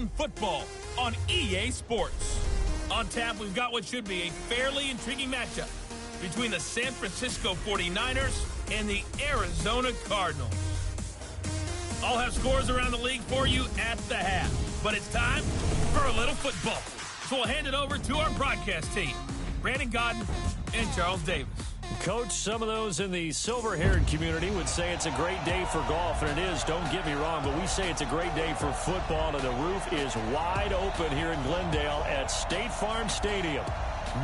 American football on EA Sports. On tap, we've got what should be a fairly intriguing matchup between the San Francisco 49ers and the Arizona Cardinals. I'll have scores around the league for you at the half, but it's time for a little football. So we'll hand it over to our broadcast team, Brandon Godden and Charles Davis. Coach, some of those in the silver-haired community would say it's a great day for golf, and it is, don't get me wrong, but we say it's a great day for football, and the roof is wide open here in Glendale at State Farm Stadium.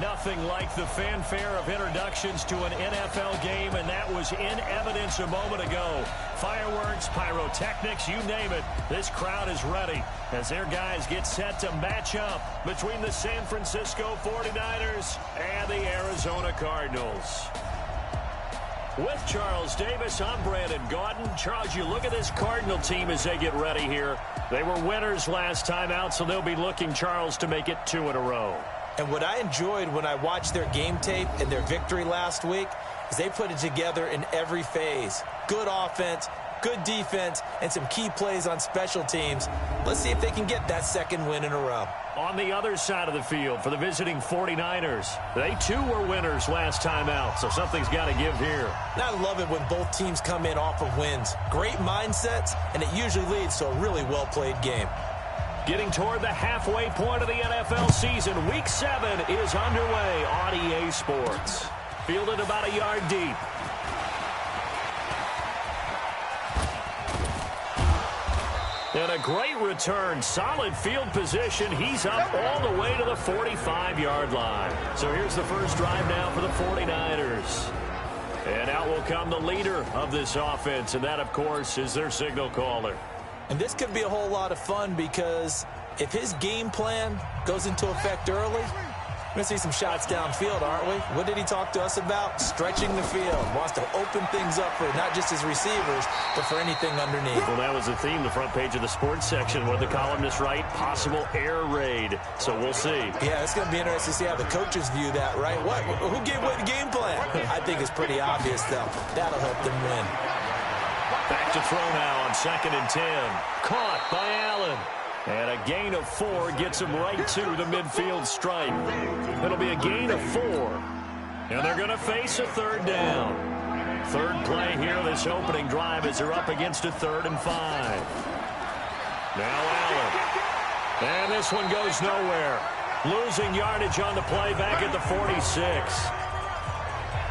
Nothing like the fanfare of introductions to an NFL game, and that was in evidence a moment ago. Fireworks, pyrotechnics, you name it. This crowd is ready as their guys get set to match up between the San Francisco 49ers and the Arizona Cardinals. With Charles Davis, I'm Brandon Godden. Charles, you look at this Cardinal team as they get ready here. They were winners last time out, so they'll be looking, Charles, to make it 2 in a row. And what I enjoyed when I watched their game tape and their victory last week is they put it together in every phase. Good offense, good defense, and some key plays on special teams. Let's see if they can get that second win in a row. On the other side of the field for the visiting 49ers, they too were winners last time out, so something's got to give here. And I love it when both teams come in off of wins. Great mindsets, and it usually leads to a really well-played game. Getting toward the halfway point of the NFL season, Week 7 is underway on EA Sports. Fielded about a yard deep. And a great return, solid field position. He's up all the way to the 45-yard line. So here's the first drive now for the 49ers. And out will come the leader of this offense, and that, of course, is their signal caller. And this could be a whole lot of fun because if his game plan goes into effect early, we're going to see some shots downfield, aren't we? What did he talk to us about? Stretching the field. Wants to open things up for not just his receivers, but for anything underneath. Well, that was the theme, the front page of the sports section. What the columnists write, possible air raid. So we'll see. Yeah, it's going to be interesting to see how the coaches view that, right? What? Who gave away the game plan? I think it's pretty obvious, though. That'll help them win. Back to throw now on 2nd and 10. Caught by Allen. And a gain of 4 gets him right to the midfield stripe. It'll be a gain of 4. And they're going to face a 3rd down. Third play here, this opening drive, as they're up against a 3rd and 5. Now Allen. And this one goes nowhere. Losing yardage on the play back at the 46.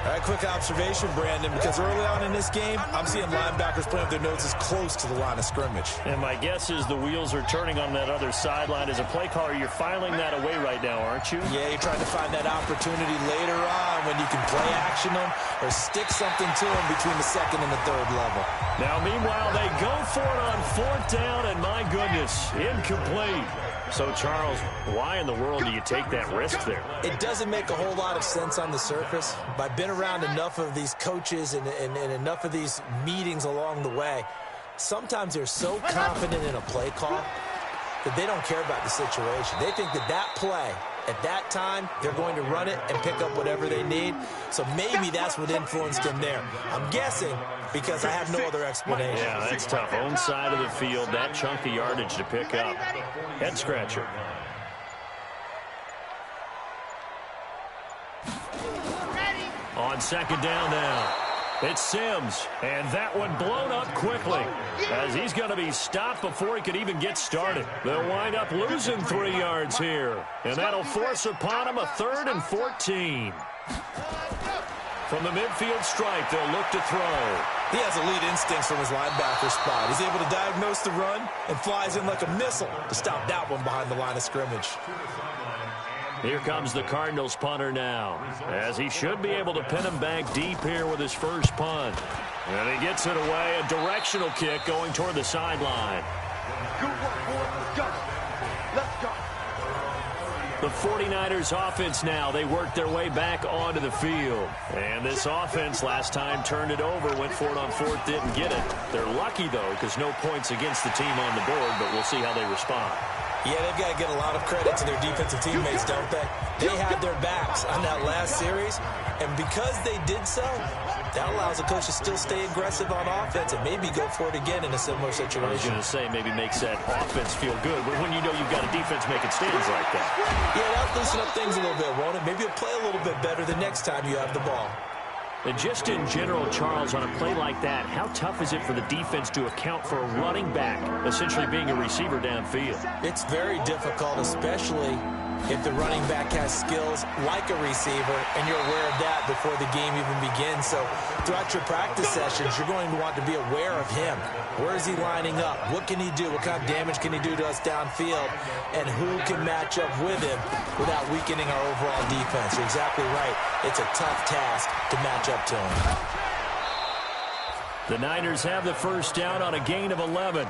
All right, quick observation, Brandon, because early on in this game, I'm seeing linebackers playing with their noses close to the line of scrimmage. And my guess is the wheels are turning on that other sideline. As a play caller, you're filing that away right now, aren't you? Yeah, you're trying to find that opportunity later on when you can play action them or stick something to them between the 2nd and the 3rd level. Now, meanwhile, they go for it on 4th down, and my goodness, incomplete. So, Charles, why in the world do you take that risk there? It doesn't make a whole lot of sense on the surface, but I've been around enough of these coaches and enough of these meetings along the way. Sometimes they're so confident in a play call that they don't care about the situation. They think that that play, at that time, they're going to run it and pick up whatever they need. So maybe that's what influenced them there. I'm guessing because I have no other explanation. Yeah, that's tough. Own side of the field, that chunk of yardage to pick up. Head scratcher. On 2nd down now. It's Sims, and that one blown up quickly as he's going to be stopped before he could even get started. They'll wind up losing 3 yards here, and that'll force upon him a 3rd and 14. From the midfield stripe, they'll look to throw. He has elite instincts from his linebacker spot. He's able to diagnose the run and flies in like a missile to stop that one behind the line of scrimmage. Here comes the Cardinals punter now, as he should be able to pin him back deep here with his first punt. And he gets it away, a directional kick going toward the sideline. Good work, boys. Let's go. Let's go. The 49ers offense now, they work their way back onto the field. And this offense last time turned it over, went for it on 4th, didn't get it. They're lucky, though, because no points against the team on the board, but we'll see how they respond. Yeah, they've got to get a lot of credit to their defensive teammates, don't they? They had their backs on that last series, and because they did so, That allows the coach to still stay aggressive on offense and maybe go for it again in a similar situation. I was going to say maybe makes that offense feel good, but when you know you've got a defense making stands like that. Yeah, that'll loosen up things a little bit, won't it? Maybe you'll play a little bit better the next time you have the ball. And just in general, Charles, on a play like that, how tough is it for the defense to account for a running back essentially being a receiver downfield? It's very difficult, especially if the running back has skills like a receiver, and you're aware of that before the game even begins. So throughout your practice sessions, you're going to want to be aware of him. Where is he lining up? What can he do? What kind of damage can he do to us downfield? And who can match up with him without weakening our overall defense? You're exactly right. It's a tough task to match up to him. The Niners have the first down on a gain of 11.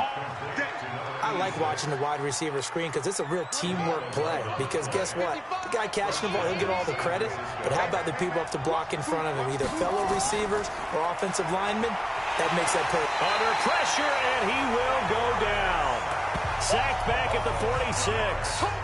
I like watching the wide receiver screen because it's a real teamwork play. Because guess what? The guy catching the ball, he'll get all the credit. But how about the people up to block in front of him, either fellow receivers or offensive linemen? That makes that play. Under pressure, and he will go down. Sacked back at the 46.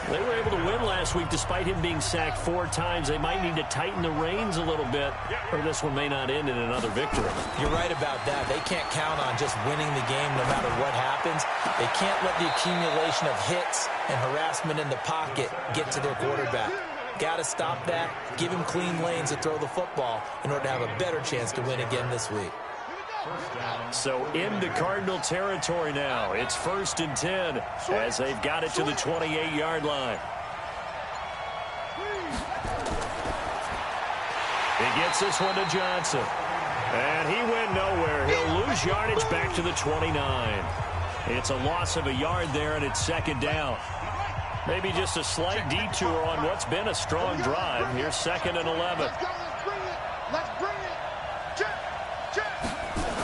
They were able to win last week despite him being sacked 4 times. They might need to tighten the reins a little bit, or this one may not end in another victory. You're right about that. They can't count on just winning the game no matter what happens. They can't let the accumulation of hits and harassment in the pocket get to their quarterback. Got to stop that. Give him clean lanes to throw the football in order to have a better chance to win again this week. So into Cardinal territory now. It's 1st and 10 as they've got it to the 28-yard line. He gets this one to Johnson. And he went nowhere. He'll lose yardage back to the 29. It's a loss of a yard there, and it's 2nd down. Maybe just a slight detour on what's been a strong drive. Here's 2nd and 11. Let's bring it.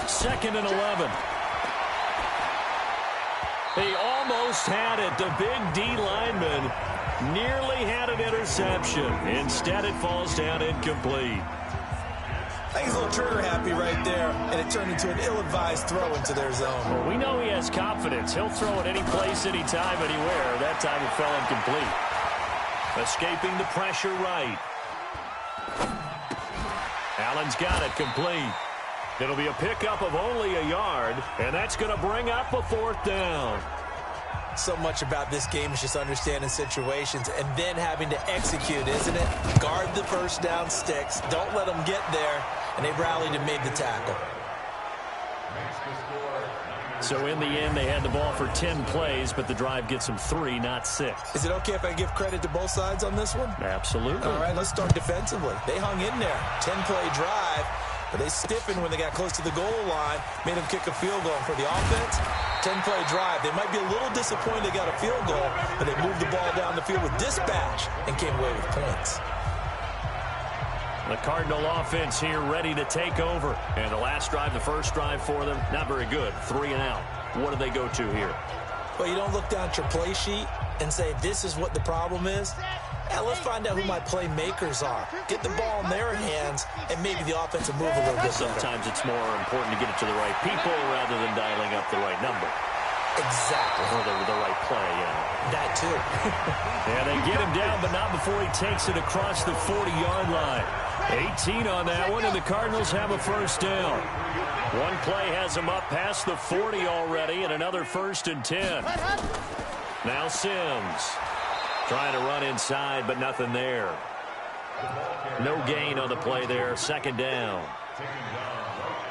2nd and 11. He almost had it. The big D lineman nearly had an interception. Instead, it falls down incomplete. I think he's a little trigger happy right there, and it turned into an ill-advised throw into their zone. Well, we know he has confidence. He'll throw it any place, anytime, anywhere. That time it fell incomplete. Escaping the pressure right. Allen's got it complete. It'll be a pickup of only a yard, and that's going to bring up a 4th down. So much about this game is just understanding situations and then having to execute, isn't it? Guard the first down sticks. Don't let them get there. And they rallied and made the tackle. So in the end, they had the ball for 10 plays, but the drive gets them 3, not 6. Is it okay if I give credit to both sides on this one? Absolutely. All right, let's start defensively. They hung in there. 10-play drive. But they stiffened when they got close to the goal line, made them kick a field goal. For the offense, 10-play drive. They might be a little disappointed they got a field goal, but they moved the ball down the field with dispatch and came away with points. The Cardinal offense here ready to take over. And the last drive, the first drive for them, not very good. 3 and out. What do they go to here? Well, you don't look down at your play sheet and say, this is what the problem is. Yeah, let's find out who my playmakers are. Get the ball in their hands, and maybe the offense will move a little bit better. Sometimes it's more important to get it to the right people rather than dialing up the right number. Exactly. Or the right play, yeah. That too. Yeah, they get him down, but not before he takes it across the 40-yard line. 18 on that one, and the Cardinals have a first down. One play has them up past the 40 already, and another 1st and 10. Now Sims. Trying to run inside, but nothing there. No gain on the play there. 2nd down.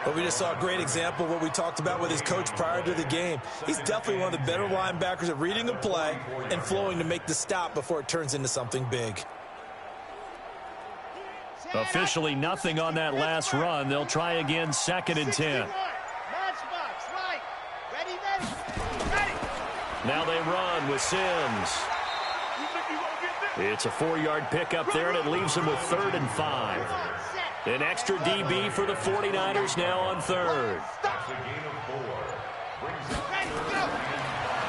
Well, we just saw a great example of what we talked about with his coach prior to the game. He's definitely one of the better linebackers at reading a play and flowing to make the stop before it turns into something big. Officially nothing on that last run. They'll try again, 2nd and 10. Now they run with Sims. It's a 4-yard pickup there, and it leaves them with 3rd and 5. An extra DB for the 49ers now on 3rd.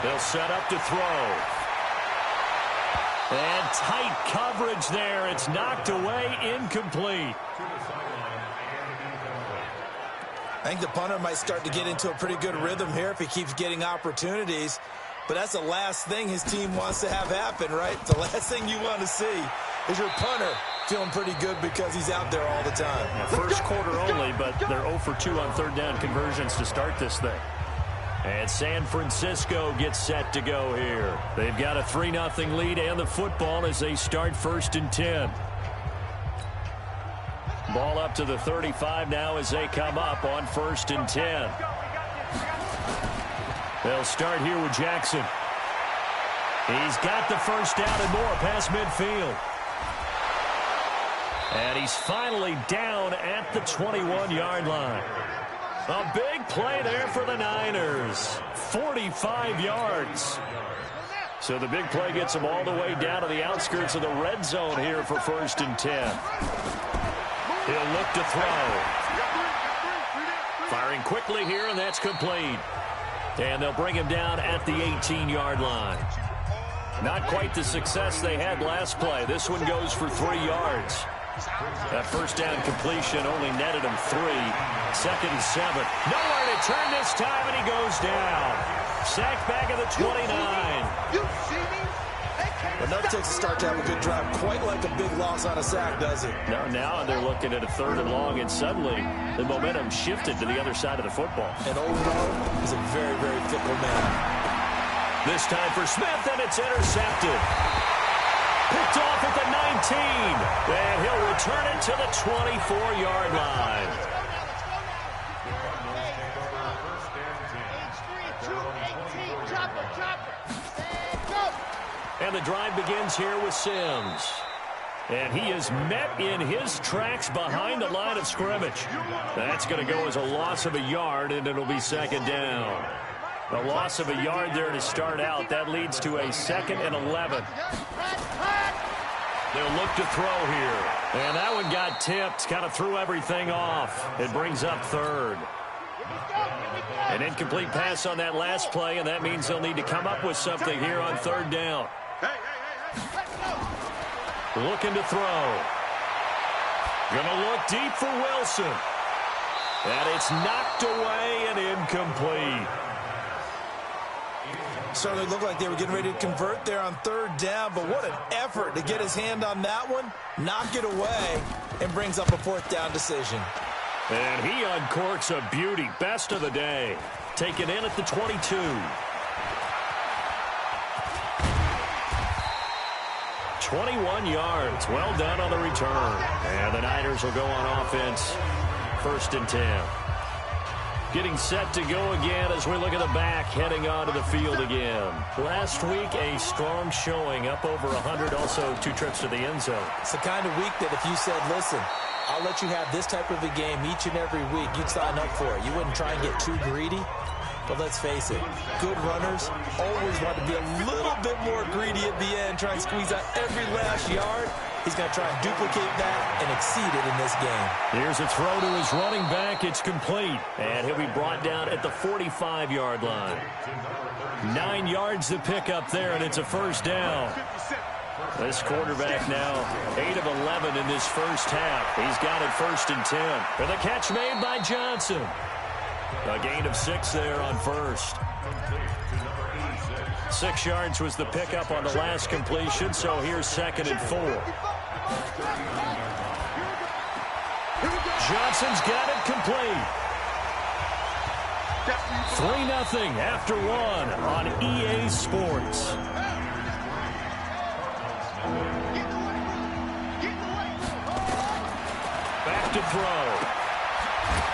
They'll set up to throw. And tight coverage there. It's knocked away, incomplete. I think the punter might start to get into a pretty good rhythm here if he keeps getting opportunities. But that's the last thing his team wants to have happen, right? The last thing you want to see is your punter feeling pretty good because he's out there all the time. Yeah, first quarter only, but they're 0 for 2 on third down conversions to start this thing. And San Francisco gets set to go here. They've got a 3-0 lead and the football as they start 1st and 10. Ball up to the 35 now as they come up on 1st and 10. They'll start here with Jackson. He's got the first down and more past midfield. And he's finally down at the 21-yard line. A big play there for the Niners. 45 yards. So the big play gets them all the way down to the outskirts of the red zone here for 1st and 10. He'll look to throw. Firing quickly here, and that's complete. And they'll bring him down at the 18-yard line. Not quite the success they had last play. This one goes for 3 yards. That first down completion only netted him 3. 2nd and 7. Nowhere to turn this time, and he goes down. Sacked back at the 29. But nothing takes a start to have a good drive. Quite like a big loss on a sack, does it? Now they're looking at a 3rd and long, and suddenly the momentum shifted to the other side of the football. And Old Mo is a very, very fickle man. This time for Smith, and it's intercepted. Picked off at the 19. And he'll return it to the 24-yard line. And the drive begins here with Sims. And he is met in his tracks behind the line of scrimmage. That's going to go as a loss of a yard, and it'll be 2nd down. A loss of a yard there to start out. That leads to a 2nd and 11. They'll look to throw here. And that one got tipped. Kind of threw everything off. It brings up 3rd. An incomplete pass on that last play, and that means they'll need to come up with something here on 3rd down. Looking to throw. Gonna look deep for Wilson. And it's knocked away and incomplete. Certainly looked like they were getting ready to convert there on 3rd down, but what an effort to get his hand on that one, knock it away, and brings up a 4th down decision. And he uncorks a beauty. Best of the day. Taken in at the 22. 21 yards. Well done on the return. And the Niners will go on offense. 1st and 10. Getting set to go again as we look at the back, heading onto the field again. Last week, a strong showing, up over 100, also 2 trips to the end zone. It's the kind of week that if you said, listen, I'll let you have this type of a game each and every week, you'd sign up for it. You wouldn't try and get too greedy. But let's face it, good runners always want to be a little bit more greedy at the end, try and squeeze out every last yard. He's going to try and duplicate that and exceed it in this game. Here's a throw to his running back. It's complete. And he'll be brought down at the 45-yard line. 9 yards to pick up there, and it's a 1st down. This quarterback now 8 of 11 in this first half. He's got it 1st and 10. For the catch made by Johnson. A gain of 6 there on 1st. 6 yards was the pickup on the last completion, so here's 2nd and 4. Johnson's got it complete. 3-0 after 1 on EA Sports. Back to throw.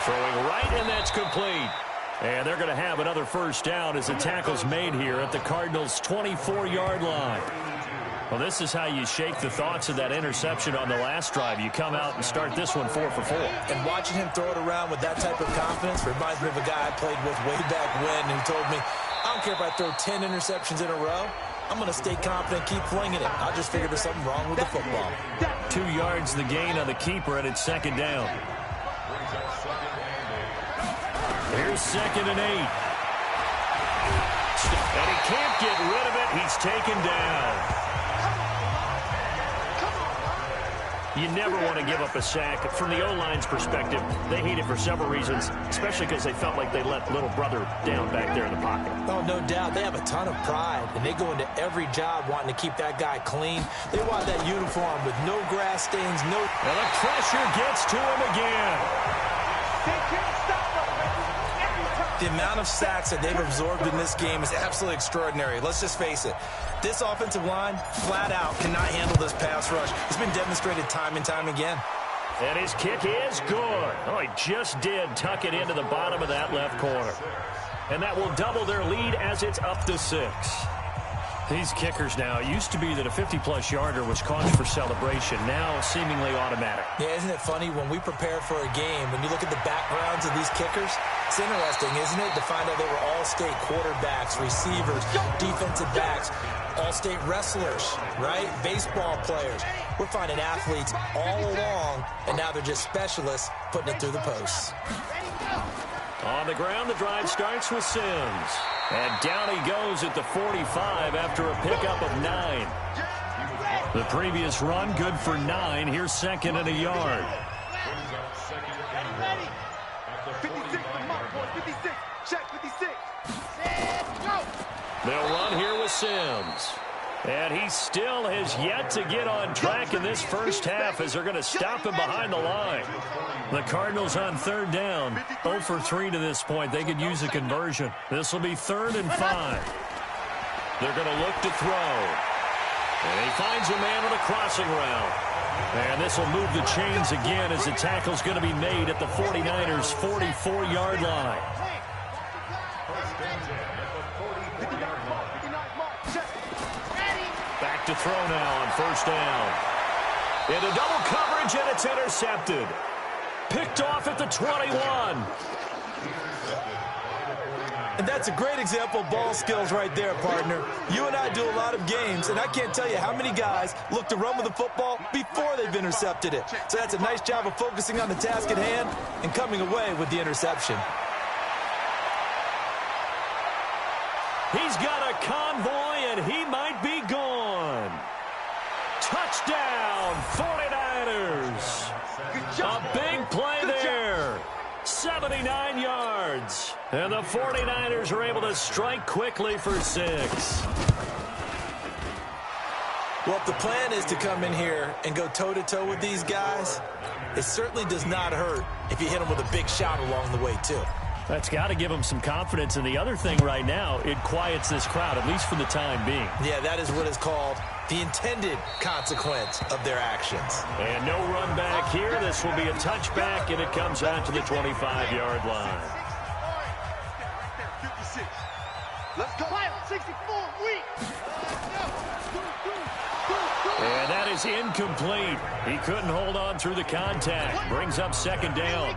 Throwing right, and that's complete. And they're going to have another 1st down as the tackle's made here at the Cardinals' 24-yard line. Well, this is how you shake the thoughts of that interception on the last drive. You come out and start this one 4 for 4. And watching him throw it around with that type of confidence reminds me of a guy I played with way back when who told me, I don't care if I throw 10 interceptions in a row. I'm going to stay confident, keep flinging it. I just figured there's something wrong with the football. 2 yards the gain on the keeper, and it's 2nd down. Here's 2nd and 8. And he can't get rid of it. He's taken down. You never want to give up a sack. From the O-line's perspective, they hate it for several reasons, especially because they felt like they let little brother down back there in the pocket. Oh, no doubt. They have a ton of pride, and they go into every job wanting to keep that guy clean. They want that uniform with no grass stains, no... And the pressure gets to him again. They can't stop us. Every time. The amount of sacks that they've absorbed in this game is absolutely extraordinary. Let's just face it. This offensive line, flat out, cannot handle this pass rush. It's been demonstrated time and time again. And his kick is good. Oh, he just did tuck it into the bottom of that left corner. And that will double their lead as it's up to 6. These kickers now, it used to be that a 50-plus yarder was cause for celebration. Now seemingly automatic. Yeah, isn't it funny? When we prepare for a game, when you look at the backgrounds of these kickers, it's interesting, isn't it, to find out they were all-state quarterbacks, receivers, defensive backs, all-state wrestlers, right? Baseball players. We're finding athletes all along, and now they're just specialists putting it through the posts. On the ground, the drive starts with Sims. And down he goes at the 45 after a pickup of 9. The previous run, good for 9. Here's second and a yard. 56, the mark, boy. 56. Check 56. They'll run here with Sims. And he still has yet to get on track in this first half as they're going to stop him behind the line. The Cardinals on third down. 0 for 3 to this point. They could use a conversion. This will be 3rd and 5. They're going to look to throw. And he finds a man on a crossing route. And this will move the chains again as the tackle's going to be made at the 49ers' 44-yard line. Back to throw now on first down. Into double coverage, and it's intercepted. Picked off at the 21. And that's a great example of ball skills right there, partner. You and I do a lot of games, and I can't tell you how many guys look to run with the football before they've intercepted it. So that's a nice job of focusing on the task at hand and coming away with the interception. He's got a convoy, and he might be gone. Touchdown, 49ers. A big play there. 79 yards. And the 49ers are able to strike quickly for 6. Well, if the plan is to come in here and go toe-to-toe with these guys, it certainly does not hurt if you hit them with a big shot along the way, too. That's got to give them some confidence. And the other thing right now, it quiets this crowd, at least for the time being. Yeah, that is what is called the intended consequence of their actions. And no run back here. This will be a touchback, and it comes out to the 25-yard line. 56. Let's go. 64 weeks. And that is incomplete. He couldn't hold on through the contact. Brings up second down.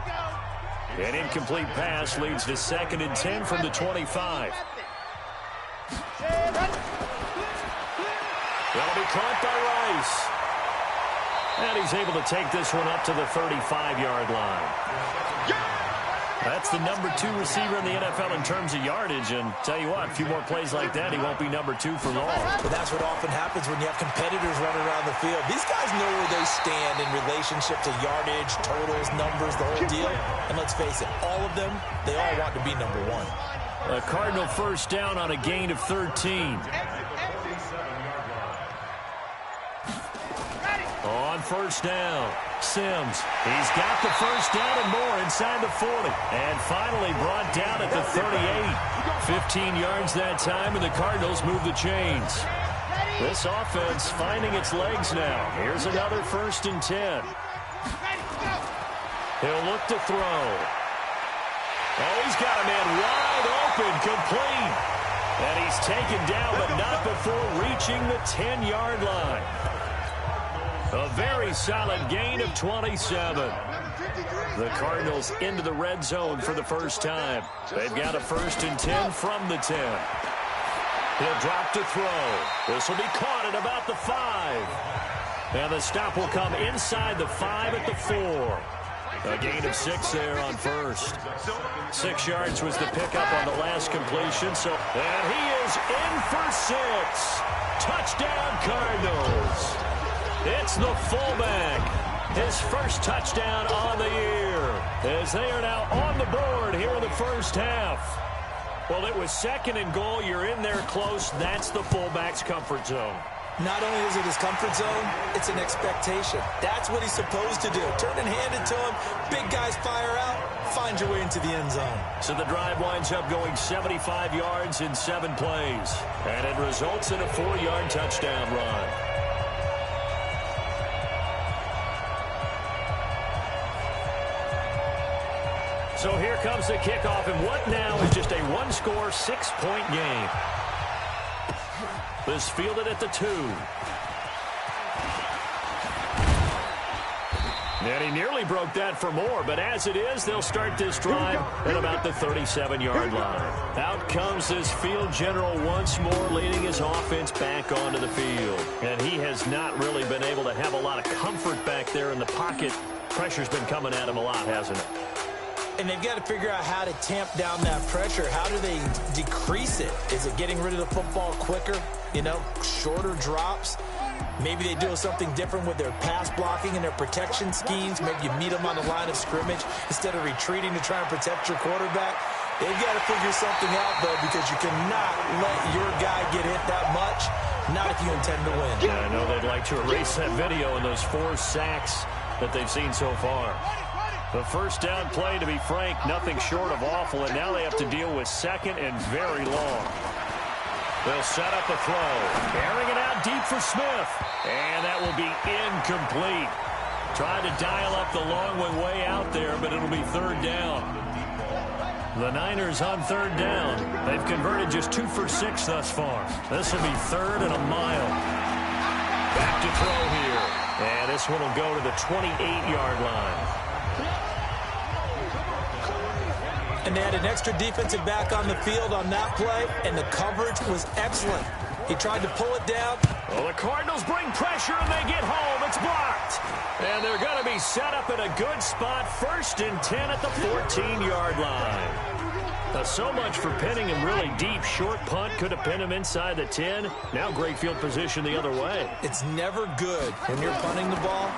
An incomplete pass leads to 2nd and 10 from the 25. That'll be caught by Rice. And he's able to take this one up to the 35-yard line. That's the number 2 receiver in the NFL in terms of yardage. And tell you what, a few more plays like that, he won't be number 2 for long. But that's what often happens when you have competitors running around the field. These guys know where they stand in relationship to yardage, totals, numbers, the whole deal. And let's face it, all of them, they all want to be number 1. A Cardinal first down on a gain of 13. On first down, Sims. He's got the first down and more inside the 40. And finally brought down at the 38. 15 yards that time, and the Cardinals move the chains. This offense finding its legs now. Here's another 1st and 10. He'll look to throw. Oh, he's got a man wide open, complete. And he's taken down, but not before reaching the 10-yard line. A very solid gain of 27. The Cardinals into the red zone for the first time. They've got a 1st and 10 from the 10. He'll drop to throw. This will be caught at about the 5. And the stop will come inside the 5 at the 4. A gain of 6 there on first. 6 yards was the pickup on the last completion. And he is in for 6. Touchdown, Cardinals. It's the fullback, His first touchdown on the year, as they are now on the board here in the first half. Well, it was 2nd and goal. You're in there close. That's the fullback's comfort zone. Not only is it his comfort zone, it's an expectation. That's what he's supposed to do. Turn and hand it to him. Big guys fire out. Find your way into the end zone. So the drive winds up going 75 yards in 7 plays. And it results in a 4-yard touchdown run. So here comes the kickoff, and what now is just a one-score, 6-point game. This fielded at the 2. And he nearly broke that for more, but as it is, they'll start this drive at about the 37-yard line. Out comes this field general once more, leading his offense back onto the field. And he has not really been able to have a lot of comfort back there in the pocket. Pressure's been coming at him a lot, hasn't it? And they've got to figure out how to tamp down that pressure. How do they decrease it? Is it getting rid of the football quicker? You know, shorter drops? Maybe they do something different with their pass blocking and their protection schemes. Maybe you meet them on the line of scrimmage instead of retreating to try and protect your quarterback. They've got to figure something out, though, because you cannot let your guy get hit that much, not if you intend to win. Yeah, I know they'd like to erase that video and those 4 sacks that they've seen so far. The first down play, to be frank, nothing short of awful, and now they have to deal with 2nd and very long. They'll set up a throw, airing it out deep for Smith, and that will be incomplete. Tried to dial up the long one way out there, but it'll be 3rd down. The Niners on 3rd down. They've converted just 2 for 6 thus far. This will be 3rd and a mile. Back to throw here, and this one will go to the 28-yard line. And they had an extra defensive back on the field on that play, and the coverage was excellent. He tried to pull it down. Well, the Cardinals bring pressure, and they get home. It's blocked. And they're going to be set up in a good spot. 1st and 10 at the 14-yard line. So much for pinning him really deep. Short punt could have pinned him inside the 10. Now great field position the other way. It's never good when you're punting the ball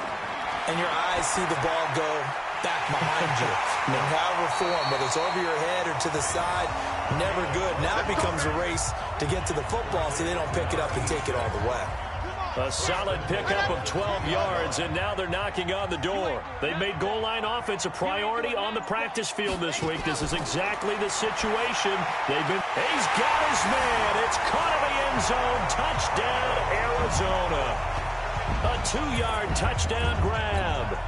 and your eyes see the ball go back behind you. In however form, whether it's over your head or to the side, never good. Now it becomes a race to get to the football so they don't pick it up and take it all the way. A solid pickup of 12 yards, and now they're knocking on the door. They've made goal line offense a priority on the practice field this week. This is exactly the situation they've been. He's got his man. It's caught in the end zone. Touchdown, Arizona. A 2-yard touchdown grab.